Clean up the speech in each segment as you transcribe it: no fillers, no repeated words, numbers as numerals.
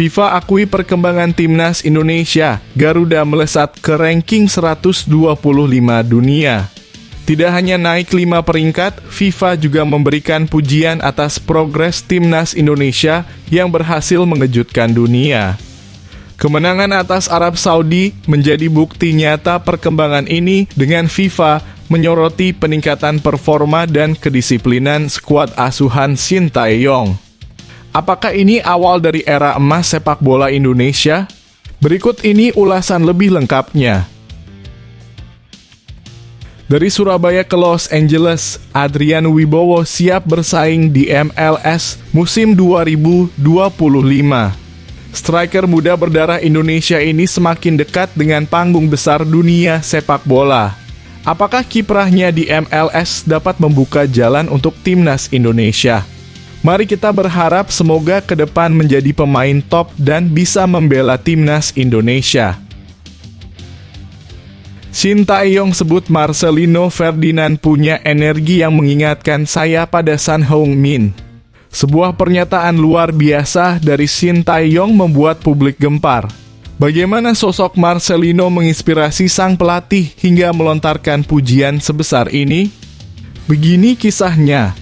FIFA akui perkembangan timnas Indonesia, Garuda melesat ke ranking 125 dunia. Tidak hanya naik 5 peringkat, FIFA juga memberikan pujian atas progres timnas Indonesia yang berhasil mengejutkan dunia. Kemenangan atas Arab Saudi menjadi bukti nyata perkembangan ini dengan FIFA menyoroti peningkatan performa dan kedisiplinan skuad asuhan Sintayong. Apakah ini awal dari era emas sepak bola Indonesia? Berikut ini ulasan lebih lengkapnya. Dari Surabaya ke Los Angeles, Adrian Wibowo siap bersaing di MLS musim 2025. Striker muda berdarah Indonesia ini semakin dekat dengan panggung besar dunia sepak bola. Apakah kiprahnya di MLS dapat membuka jalan untuk timnas Indonesia? Mari kita berharap semoga ke depan menjadi pemain top dan bisa membela timnas Indonesia. Sintayong sebut Marcelino Ferdinand punya energi yang mengingatkan saya pada Son Heung-min. Sebuah pernyataan luar biasa dari Sintayong membuat publik gempar. Bagaimana sosok Marcelino menginspirasi sang pelatih hingga melontarkan pujian sebesar ini? Begini kisahnya.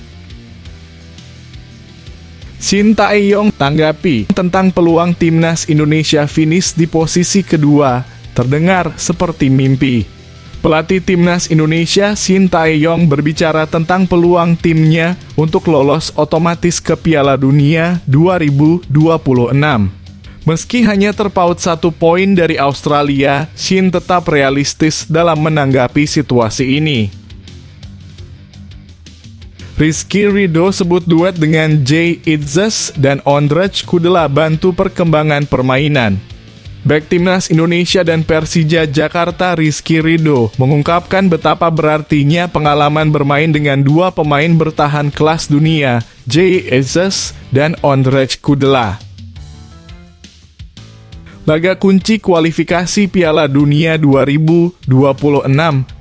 Sintayong tanggapi tentang peluang timnas Indonesia finish di posisi kedua, terdengar seperti mimpi. Pelatih timnas Indonesia Sintayong berbicara tentang peluang timnya untuk lolos otomatis ke Piala Dunia 2026. Meski hanya terpaut 1 poin dari Australia, Shin tetap realistis dalam menanggapi situasi ini. Rizky Ridho sebut duet dengan Jay Itzes dan Ondrej Kudela bantu perkembangan permainan. Bek timnas Indonesia dan Persija Jakarta Rizky Ridho mengungkapkan betapa berartinya pengalaman bermain dengan 2 pemain bertahan kelas dunia, Jay Itzes dan Ondrej Kudela. Laga kunci kualifikasi Piala Dunia 2026,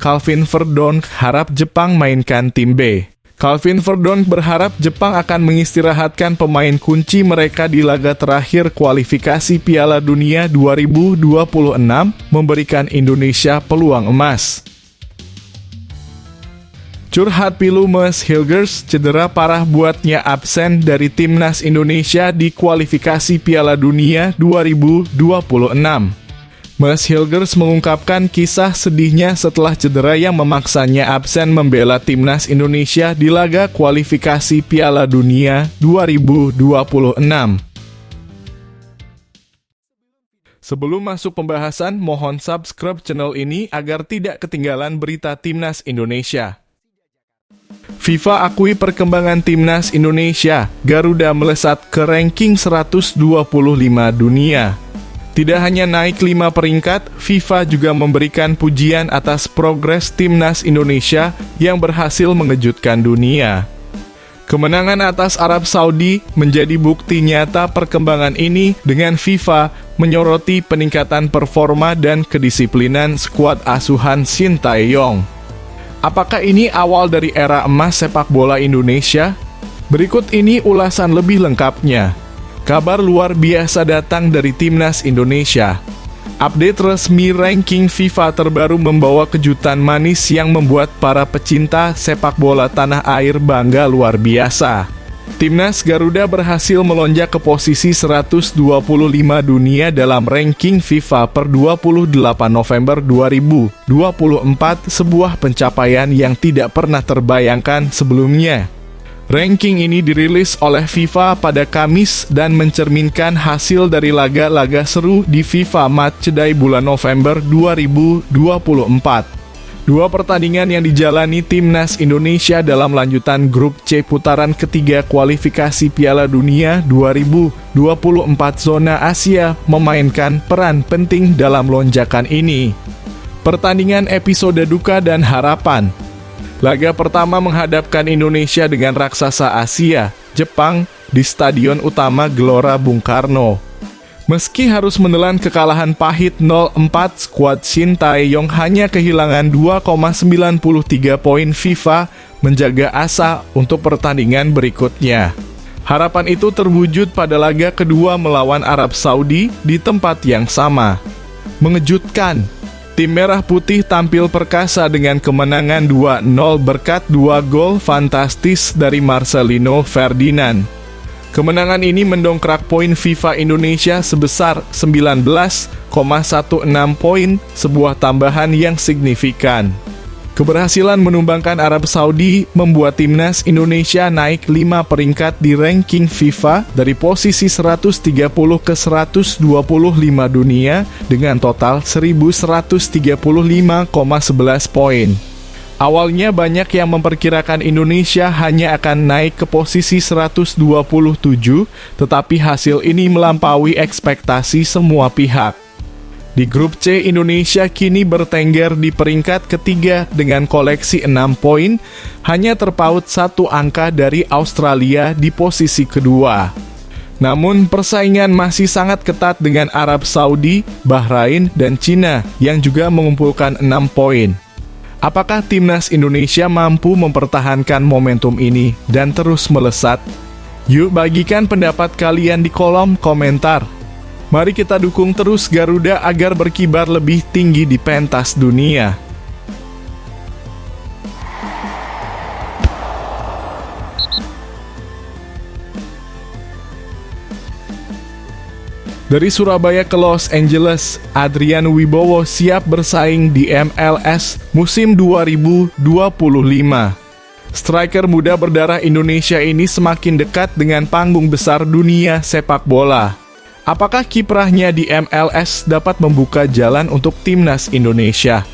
Calvin Verdonk harap Jepang mainkan tim B. Calvin Verdonk berharap Jepang akan mengistirahatkan pemain kunci mereka di laga terakhir kualifikasi Piala Dunia 2026, memberikan Indonesia peluang emas. Curhat pilu Mees Hilgers cedera parah buatnya absen dari timnas Indonesia di kualifikasi Piala Dunia 2026. Mees Hilgers mengungkapkan kisah sedihnya setelah cedera yang memaksanya absen membela timnas Indonesia di laga kualifikasi Piala Dunia 2026. Sebelum masuk pembahasan, mohon subscribe channel ini agar tidak ketinggalan berita timnas Indonesia. FIFA akui perkembangan timnas Indonesia, Garuda melesat ke ranking 125 dunia. Tidak hanya naik 5 peringkat, FIFA juga memberikan pujian atas progres timnas Indonesia yang berhasil mengejutkan dunia. Kemenangan atas Arab Saudi menjadi bukti nyata perkembangan ini dengan FIFA menyoroti peningkatan performa dan kedisiplinan skuad asuhan Sintayong. Apakah ini awal dari era emas sepak bola Indonesia? Berikut ini ulasan lebih lengkapnya. Kabar luar biasa datang dari timnas Indonesia. Update resmi ranking FIFA terbaru membawa kejutan manis yang membuat para pecinta sepak bola tanah air bangga luar biasa. Timnas Garuda berhasil melonjak ke posisi 125 dunia dalam ranking FIFA per 28 November 2024, sebuah pencapaian yang tidak pernah terbayangkan sebelumnya. Ranking ini dirilis oleh FIFA pada Kamis dan mencerminkan hasil dari laga-laga seru di FIFA Matchday bulan November 2024. 2 pertandingan yang dijalani timnas Indonesia dalam lanjutan grup C putaran ketiga kualifikasi Piala Dunia 2024 zona Asia memainkan peran penting dalam lonjakan ini. Pertandingan episode duka dan harapan. Laga pertama menghadapkan Indonesia dengan raksasa Asia, Jepang, di Stadion Utama Gelora Bung Karno. Meski harus menelan kekalahan pahit 0-4, skuad Sintayong hanya kehilangan 2,93 poin. FIFA menjaga asa untuk pertandingan berikutnya. Harapan itu terwujud pada laga kedua melawan Arab Saudi di tempat yang sama. Mengejutkan, tim Merah Putih tampil perkasa dengan kemenangan 2-0 berkat 2 gol fantastis dari Marcelino Ferdinand. Kemenangan ini mendongkrak poin FIFA Indonesia sebesar 19,16 poin, sebuah tambahan yang signifikan. Keberhasilan menumbangkan Arab Saudi membuat timnas Indonesia naik 5 peringkat di ranking FIFA dari posisi 130 ke 125 dunia dengan total 1135,11 poin. Awalnya banyak yang memperkirakan Indonesia hanya akan naik ke posisi 127, tetapi hasil ini melampaui ekspektasi semua pihak. Di grup C, Indonesia kini bertengger di peringkat ketiga dengan koleksi 6 poin, hanya terpaut 1 angka dari Australia di posisi kedua. Namun persaingan masih sangat ketat dengan Arab Saudi, Bahrain, dan Cina yang juga mengumpulkan 6 poin. Apakah timnas Indonesia mampu mempertahankan momentum ini dan terus melesat? Yuk bagikan pendapat kalian di kolom komentar. Mari kita dukung terus Garuda agar berkibar lebih tinggi di pentas dunia. Dari Surabaya ke Los Angeles, Adrian Wibowo siap bersaing di MLS musim 2025. Striker muda berdarah Indonesia ini semakin dekat dengan panggung besar dunia sepak bola. Apakah kiprahnya di MLS dapat membuka jalan untuk timnas Indonesia?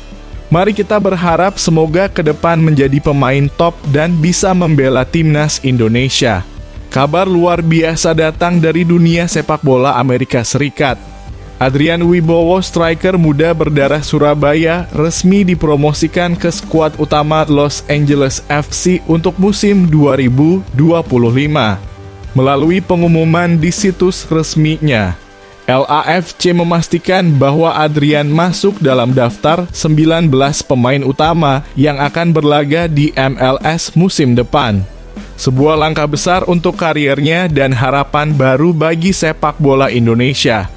Mari kita berharap semoga ke depan menjadi pemain top dan bisa membela timnas Indonesia. Kabar luar biasa datang dari dunia sepak bola Amerika Serikat. Adrian Wibowo, striker muda berdarah Surabaya, resmi dipromosikan ke skuad utama Los Angeles FC untuk musim 2025. Melalui pengumuman di situs resminya, LAFC memastikan bahwa Adrian masuk dalam daftar 19 pemain utama yang akan berlaga di MLS musim depan. Sebuah langkah besar untuk karirnya dan harapan baru bagi sepak bola Indonesia.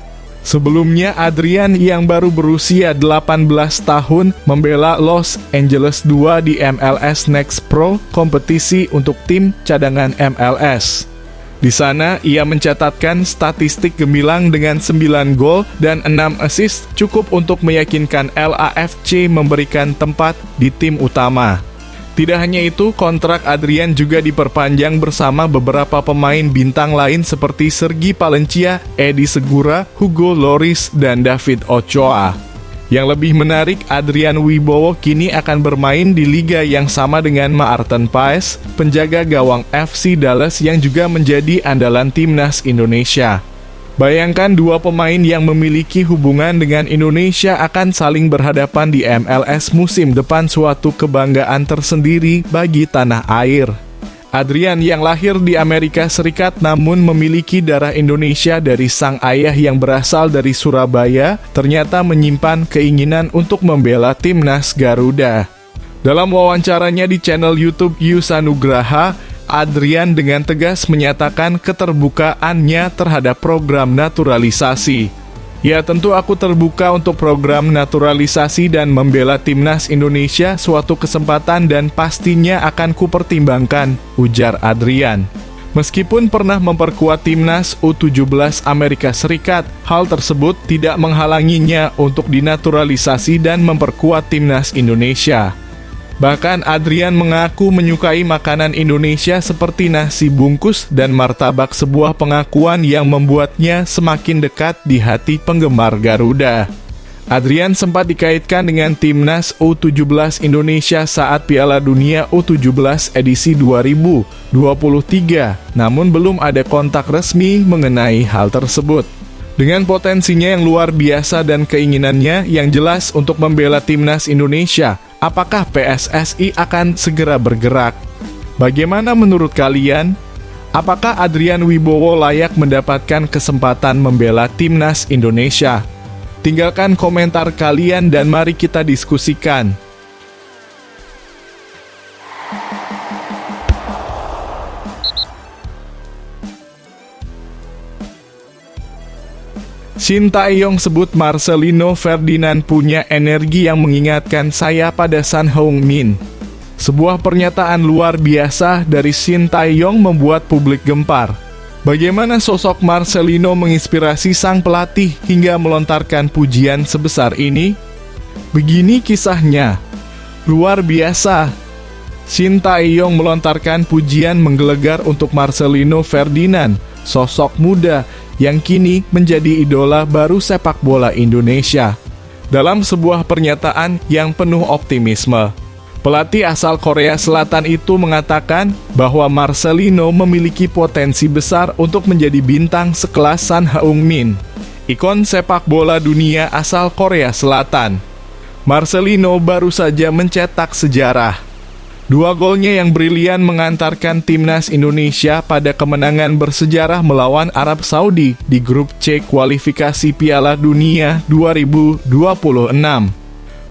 Sebelumnya, Adrian yang baru berusia 18 tahun membela Los Angeles 2 di MLS Next Pro, kompetisi untuk tim cadangan MLS. Di sana, ia mencatatkan statistik gemilang dengan 9 gol dan 6 assist, cukup untuk meyakinkan LAFC memberikan tempat di tim utama. Tidak hanya itu, kontrak Adrian juga diperpanjang bersama beberapa pemain bintang lain seperti Sergi Palencia, Edi Segura, Hugo Lloris, dan David Ochoa. Yang lebih menarik, Adrian Wibowo kini akan bermain di liga yang sama dengan Maarten Paes, penjaga gawang FC Dallas yang juga menjadi andalan timnas Indonesia. Bayangkan dua pemain yang memiliki hubungan dengan Indonesia akan saling berhadapan di MLS musim depan, suatu kebanggaan tersendiri bagi tanah air. Adrian yang lahir di Amerika Serikat namun memiliki darah Indonesia dari sang ayah yang berasal dari Surabaya, ternyata menyimpan keinginan untuk membela timnas Garuda. Dalam wawancaranya di channel YouTube Yusanugraha, Adrian dengan tegas menyatakan keterbukaannya terhadap program naturalisasi. Ya, tentu aku terbuka untuk program naturalisasi dan membela timnas Indonesia, suatu kesempatan dan pastinya akan kupertimbangkan, ujar Adrian. Meskipun pernah memperkuat timnas U17 Amerika Serikat, hal tersebut tidak menghalanginya untuk dinaturalisasi dan memperkuat timnas Indonesia. Bahkan Adrian mengaku menyukai makanan Indonesia seperti nasi bungkus dan martabak, sebuah pengakuan yang membuatnya semakin dekat di hati penggemar Garuda. Adrian sempat dikaitkan dengan timnas U17 Indonesia saat Piala Dunia U17 edisi 2023, namun belum ada kontak resmi mengenai hal tersebut. Dengan potensinya yang luar biasa dan keinginannya yang jelas untuk membela timnas Indonesia, apakah PSSI akan segera bergerak? Bagaimana menurut kalian? Apakah Adrian Wibowo layak mendapatkan kesempatan membela timnas Indonesia? Tinggalkan komentar kalian dan mari kita diskusikan. Shin Tae-yong sebut Marcelino Ferdinand punya energi yang mengingatkan saya pada Son Heung-min. Sebuah pernyataan luar biasa dari Shin Tae-yong membuat publik gempar. Bagaimana sosok Marcelino menginspirasi sang pelatih hingga melontarkan pujian sebesar ini? Begini kisahnya. Luar biasa. Shin Tae-yong melontarkan pujian menggelegar untuk Marcelino Ferdinand, sosok muda yang kini menjadi idola baru sepak bola Indonesia. Dalam sebuah pernyataan yang penuh optimisme, pelatih asal Korea Selatan itu mengatakan bahwa Marcelino memiliki potensi besar untuk menjadi bintang sekelas Son Heung-min, ikon sepak bola dunia asal Korea Selatan. Marcelino baru saja mencetak sejarah. 2 golnya yang brilian mengantarkan timnas Indonesia pada kemenangan bersejarah melawan Arab Saudi di grup C kualifikasi Piala Dunia 2026.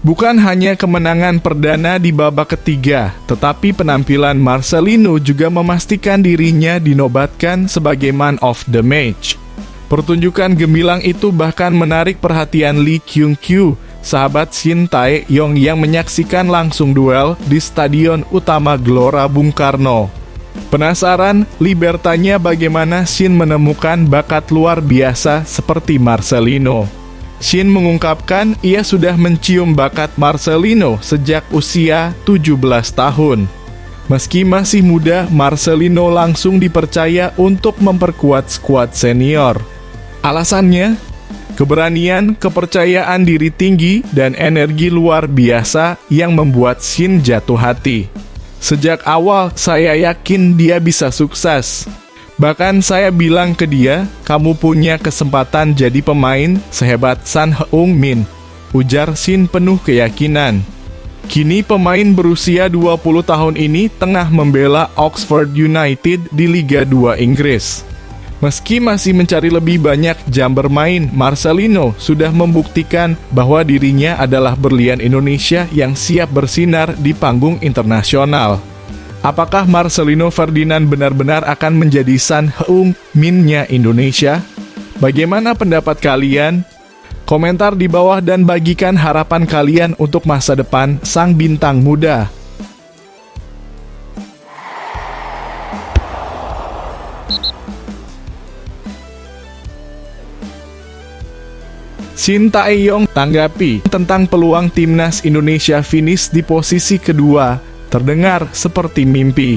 Bukan hanya kemenangan perdana di babak ketiga, tetapi penampilan Marcelino juga memastikan dirinya dinobatkan sebagai man of the match. Pertunjukan gemilang itu bahkan menarik perhatian Lee Kyung-kyu, sahabat Shin Tae-yong yang menyaksikan langsung duel di Stadion Utama Gelora Bung Karno. Penasaran, Lee bertanya bagaimana Shin menemukan bakat luar biasa seperti Marcelino. Shin mengungkapkan ia sudah mencium bakat Marcelino sejak usia 17 tahun. Meski masih muda, Marcelino langsung dipercaya untuk memperkuat skuad senior. Alasannya, keberanian, kepercayaan diri tinggi, dan energi luar biasa yang membuat Shin jatuh hati. Sejak awal, saya yakin dia bisa sukses. Bahkan saya bilang ke dia, kamu punya kesempatan jadi pemain sehebat Son Heung-min, ujar Shin penuh keyakinan. Kini pemain berusia 20 tahun ini tengah membela Oxford United di Liga 2 Inggris. Meski masih mencari lebih banyak jam bermain, Marcelino sudah membuktikan bahwa dirinya adalah berlian Indonesia yang siap bersinar di panggung internasional. Apakah Marcelino Ferdinand benar-benar akan menjadi Son Heung-min-nya Indonesia? Bagaimana pendapat kalian? Komentar di bawah dan bagikan harapan kalian untuk masa depan sang bintang muda. Shin Tae-yong tanggapi tentang peluang timnas Indonesia finish di posisi kedua, terdengar seperti mimpi.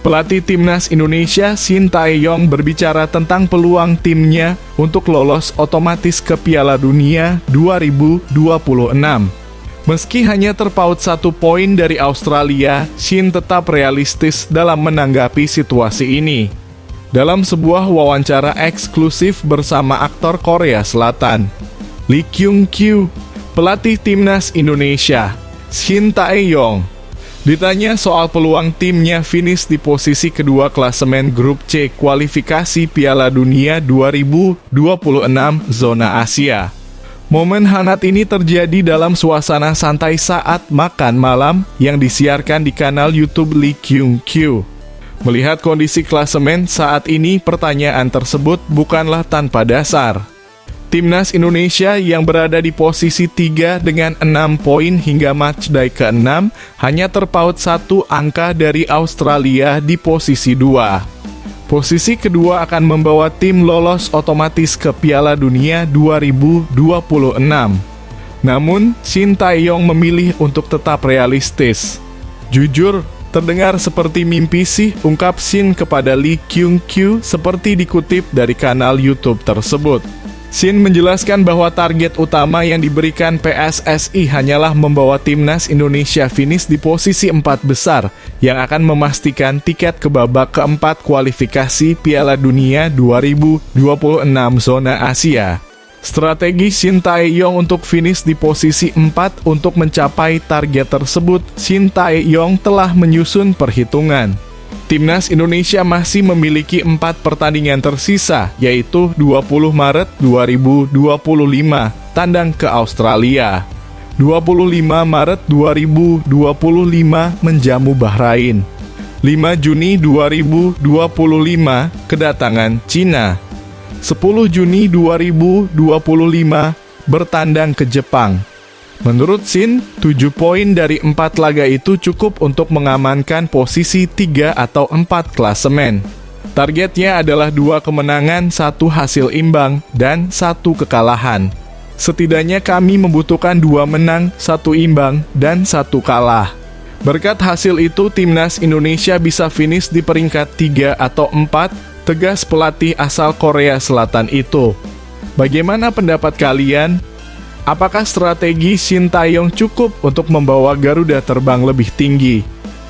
Pelatih timnas Indonesia Shin Tae-yong berbicara tentang peluang timnya untuk lolos otomatis ke Piala Dunia 2026. Meski hanya terpaut 1 poin dari Australia, Shin tetap realistis dalam menanggapi situasi ini. Dalam sebuah wawancara eksklusif bersama aktor Korea Selatan, Lee Kyung-kyu, pelatih timnas Indonesia, Shin Tae-yong, ditanya soal peluang timnya finish di posisi kedua klasemen grup C kualifikasi Piala Dunia 2026 zona Asia. Momen hangat ini terjadi dalam suasana santai saat makan malam yang disiarkan di kanal YouTube Lee Kyung-kyu. Melihat kondisi klasemen saat ini, pertanyaan tersebut bukanlah tanpa dasar. Timnas Indonesia yang berada di posisi 3 dengan 6 poin hingga matchday ke-6 hanya terpaut 1 angka dari Australia di posisi 2. Posisi kedua akan membawa tim lolos otomatis ke Piala Dunia 2026. Namun, Shin Tae-yong memilih untuk tetap realistis. Jujur, terdengar seperti mimpi sih, ungkap Shin kepada Lee Kyung-kyu seperti dikutip dari kanal YouTube tersebut. Shin menjelaskan bahwa target utama yang diberikan PSSI hanyalah membawa timnas Indonesia finish di posisi 4 besar yang akan memastikan tiket ke babak keempat kualifikasi Piala Dunia 2026 zona Asia. Strategi Shin Tae-yong untuk finish di posisi 4 untuk mencapai target tersebut, Shin Tae-yong telah menyusun perhitungan. Timnas Indonesia masih memiliki 4 pertandingan tersisa, yaitu 20 Maret 2025, tandang ke Australia. 25 Maret 2025 menjamu Bahrain. 5 Juni 2025 kedatangan Cina. 10 Juni 2025 bertandang ke Jepang. Menurut Shin, 7 poin dari 4 laga itu cukup untuk mengamankan posisi 3 atau 4 klasemen. Targetnya adalah 2 kemenangan, 1 hasil imbang, dan 1 kekalahan. Setidaknya kami membutuhkan 2 menang, 1 imbang, dan 1 kalah. Berkat hasil itu, Timnas Indonesia bisa finish di peringkat 3 atau 4, tegas pelatih asal Korea Selatan itu. Bagaimana pendapat kalian? Apakah strategi Shin Tae-yong cukup untuk membawa Garuda terbang lebih tinggi?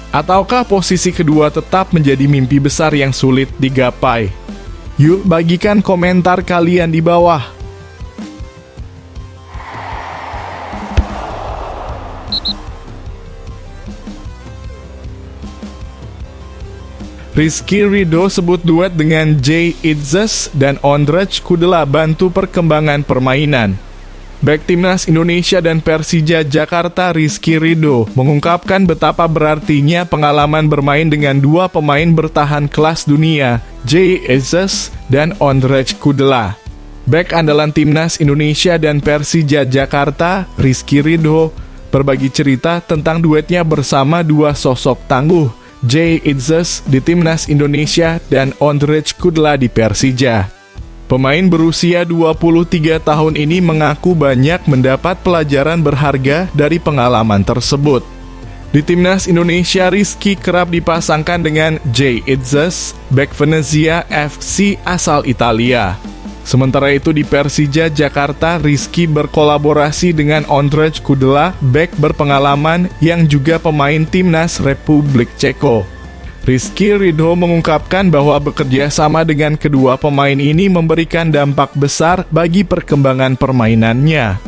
Ataukah posisi kedua tetap menjadi mimpi besar yang sulit digapai? Yuk bagikan komentar kalian di bawah. Rizky Ridho sebut duet dengan Jay Itzes dan Ondrej Kudela bantu perkembangan permainan. Bek Timnas Indonesia dan Persija Jakarta Rizky Ridho mengungkapkan betapa berartinya pengalaman bermain dengan 2 pemain bertahan kelas dunia, Jay Itzes dan Ondrej Kudela. Bek andalan Timnas Indonesia dan Persija Jakarta, Rizky Ridho, berbagi cerita tentang duetnya bersama 2 sosok tangguh, Jay Itzes di Timnas Indonesia dan Ondrej Kudela di Persija. Pemain berusia 23 tahun ini mengaku banyak mendapat pelajaran berharga dari pengalaman tersebut. Di Timnas Indonesia, Rizky kerap dipasangkan dengan Jay Itzes, bek Venezia FC asal Italia. Sementara itu di Persija Jakarta, Rizky berkolaborasi dengan Ondrej Kudela, bek berpengalaman yang juga pemain Timnas Republik Ceko. Rizky Ridho mengungkapkan bahwa bekerja sama dengan kedua pemain ini memberikan dampak besar bagi perkembangan permainannya.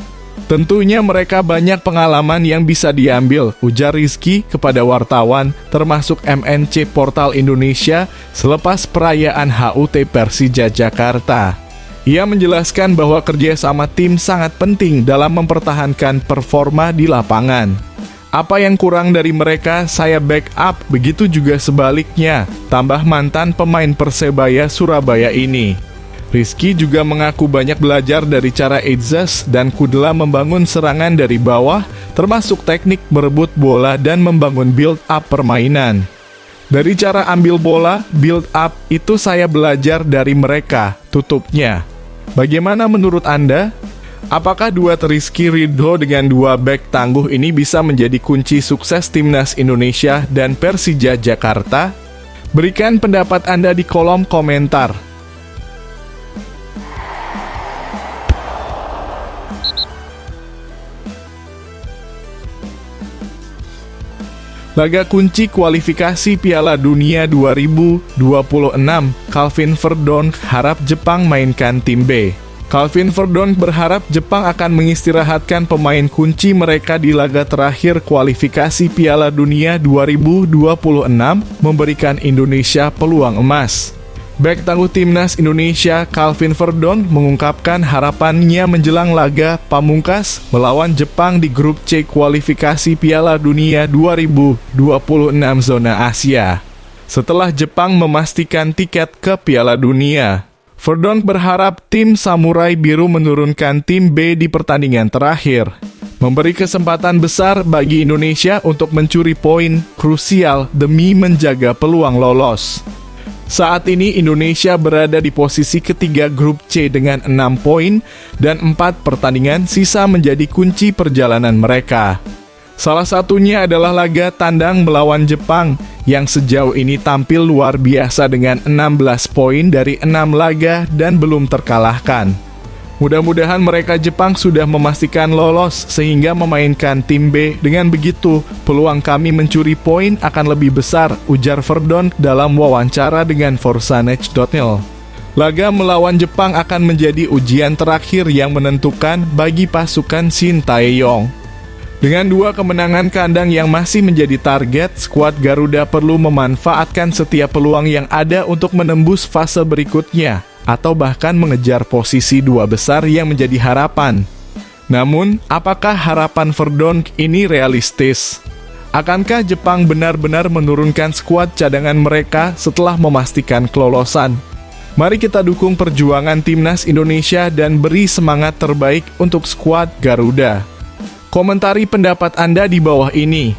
Tentunya mereka banyak pengalaman yang bisa diambil, ujar Rizky kepada wartawan, termasuk MNC Portal Indonesia selepas perayaan HUT Persija Jakarta. Ia menjelaskan bahwa kerjasama tim sangat penting dalam mempertahankan performa di lapangan. Apa yang kurang dari mereka, saya backup, begitu juga sebaliknya, tambah mantan pemain Persebaya Surabaya ini. Rizky juga mengaku banyak belajar dari cara Itzes dan Kudela membangun serangan dari bawah, termasuk teknik merebut bola dan membangun build-up permainan. Dari cara ambil bola, build-up, itu saya belajar dari mereka, tutupnya. Bagaimana menurut Anda? Apakah duet Rizky Ridho dengan 2 bek tangguh ini bisa menjadi kunci sukses Timnas Indonesia dan Persija Jakarta? Berikan pendapat Anda di kolom komentar. Laga kunci kualifikasi Piala Dunia 2026, Calvin Verdonk harap Jepang mainkan tim B. Calvin Verdonk berharap Jepang akan mengistirahatkan pemain kunci mereka di laga terakhir kualifikasi Piala Dunia 2026, memberikan Indonesia peluang emas. Bek tangguh Timnas Indonesia Calvin Verdonk mengungkapkan harapannya menjelang laga pamungkas melawan Jepang di grup C kualifikasi Piala Dunia 2026 zona Asia. Setelah Jepang memastikan tiket ke Piala Dunia, Verdonk berharap tim Samurai Biru menurunkan tim B di pertandingan terakhir, memberi kesempatan besar bagi Indonesia untuk mencuri poin krusial demi menjaga peluang lolos. Saat ini Indonesia berada di posisi ketiga grup C dengan 6 poin dan 4 pertandingan sisa menjadi kunci perjalanan mereka. Salah satunya adalah laga tandang melawan Jepang yang sejauh ini tampil luar biasa dengan 16 poin dari 6 laga dan belum terkalahkan. Mudah-mudahan mereka Jepang sudah memastikan lolos sehingga memainkan tim B. Dengan begitu, peluang kami mencuri poin akan lebih besar, ujar Verdonk dalam wawancara dengan Forsanet.nl. Laga melawan Jepang akan menjadi ujian terakhir yang menentukan bagi pasukan Shin Tae-yong. Dengan 2 kemenangan kandang yang masih menjadi target, skuad Garuda perlu memanfaatkan setiap peluang yang ada untuk menembus fase berikutnya, atau bahkan mengejar posisi 2 besar yang menjadi harapan. Namun, apakah harapan Verdonk ini realistis? Akankah Jepang benar-benar menurunkan skuad cadangan mereka setelah memastikan kelolosan? Mari kita dukung perjuangan Timnas Indonesia dan beri semangat terbaik untuk skuad Garuda. Komentari pendapat Anda di bawah ini.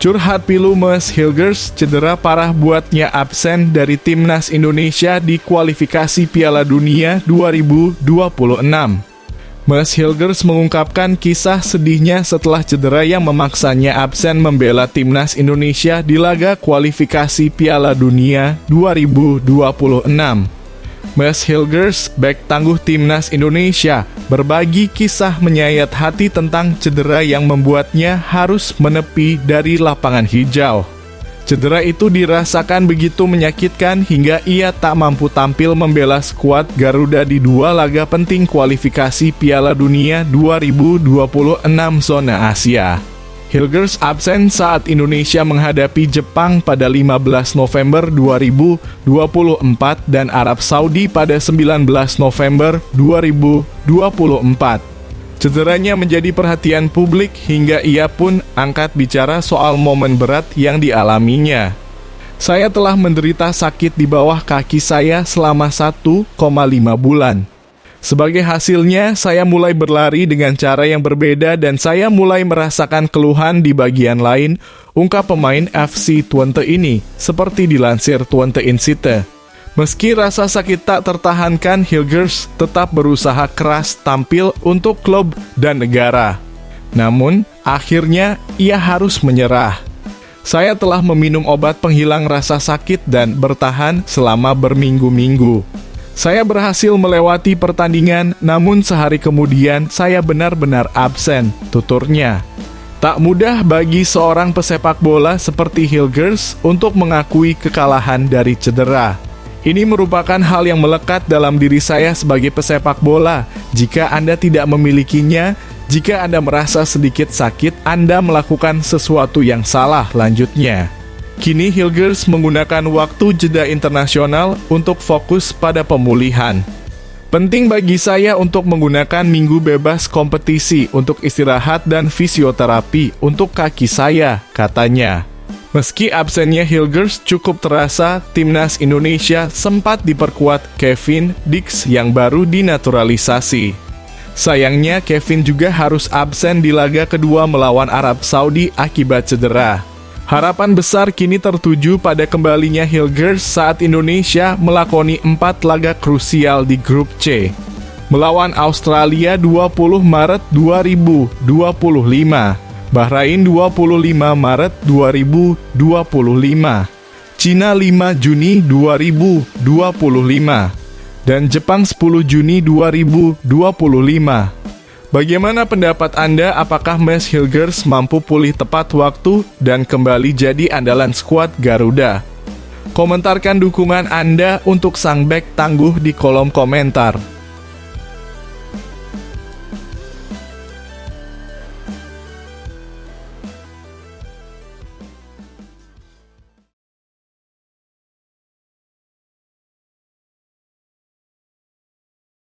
Curhat pilu Mes Hilgers, cedera parah buatnya absen dari Timnas Indonesia di kualifikasi Piala Dunia 2026. Mes Hilgers mengungkapkan kisah sedihnya setelah cedera yang memaksanya absen membela Timnas Indonesia di laga kualifikasi Piala Dunia 2026. Mes Hilgers, bek tangguh Timnas Indonesia, berbagi kisah menyayat hati tentang cedera yang membuatnya harus menepi dari lapangan hijau. Cedera itu dirasakan begitu menyakitkan hingga ia tak mampu tampil membela skuad Garuda di dua laga penting kualifikasi Piala Dunia 2026 zona Asia. Hilgers absen saat Indonesia menghadapi Jepang pada 15 November 2024 dan Arab Saudi pada 19 November 2024. Cederanya menjadi perhatian publik hingga ia pun angkat bicara soal momen berat yang dialaminya. Saya telah menderita sakit di bawah kaki saya selama 1,5 bulan. Sebagai hasilnya, saya mulai berlari dengan cara yang berbeda dan saya mulai merasakan keluhan di bagian lain, ungkap pemain FC Twente ini, seperti dilansir Twente Insite. Meski rasa sakit tak tertahankan, Hilgers tetap berusaha keras tampil untuk klub dan negara. Namun, akhirnya ia harus menyerah. Saya telah meminum obat penghilang rasa sakit dan bertahan selama berminggu-minggu. Saya berhasil melewati pertandingan, namun sehari kemudian saya benar-benar absen, tuturnya. Tak mudah bagi seorang pesepak bola seperti Hilgers untuk mengakui kekalahan dari cedera. Ini merupakan hal yang melekat dalam diri saya sebagai pesepak bola. Jika Anda tidak memilikinya, jika Anda merasa sedikit sakit, Anda melakukan sesuatu yang salah, lanjutnya. Kini Hilgers menggunakan waktu jeda internasional untuk fokus pada pemulihan. Penting bagi saya untuk menggunakan minggu bebas kompetisi untuk istirahat dan fisioterapi untuk kaki saya, katanya. Meski absennya Hilgers cukup terasa, Timnas Indonesia sempat diperkuat Kevin Dix yang baru dinaturalisasi. Sayangnya Kevin juga harus absen di laga kedua melawan Arab Saudi akibat cedera. Harapan besar kini tertuju pada kembalinya Hilgers saat Indonesia melakoni 4 laga krusial di grup C. Melawan Australia 20 Maret 2025. Bahrain 25 Maret 2025, Cina 5 Juni 2025, dan Jepang 10 Juni 2025. Bagaimana pendapat Anda? Apakah Mes Hilgers mampu pulih tepat waktu dan kembali jadi andalan skuad Garuda? Komentarkan dukungan Anda untuk sang bek tangguh di kolom komentar.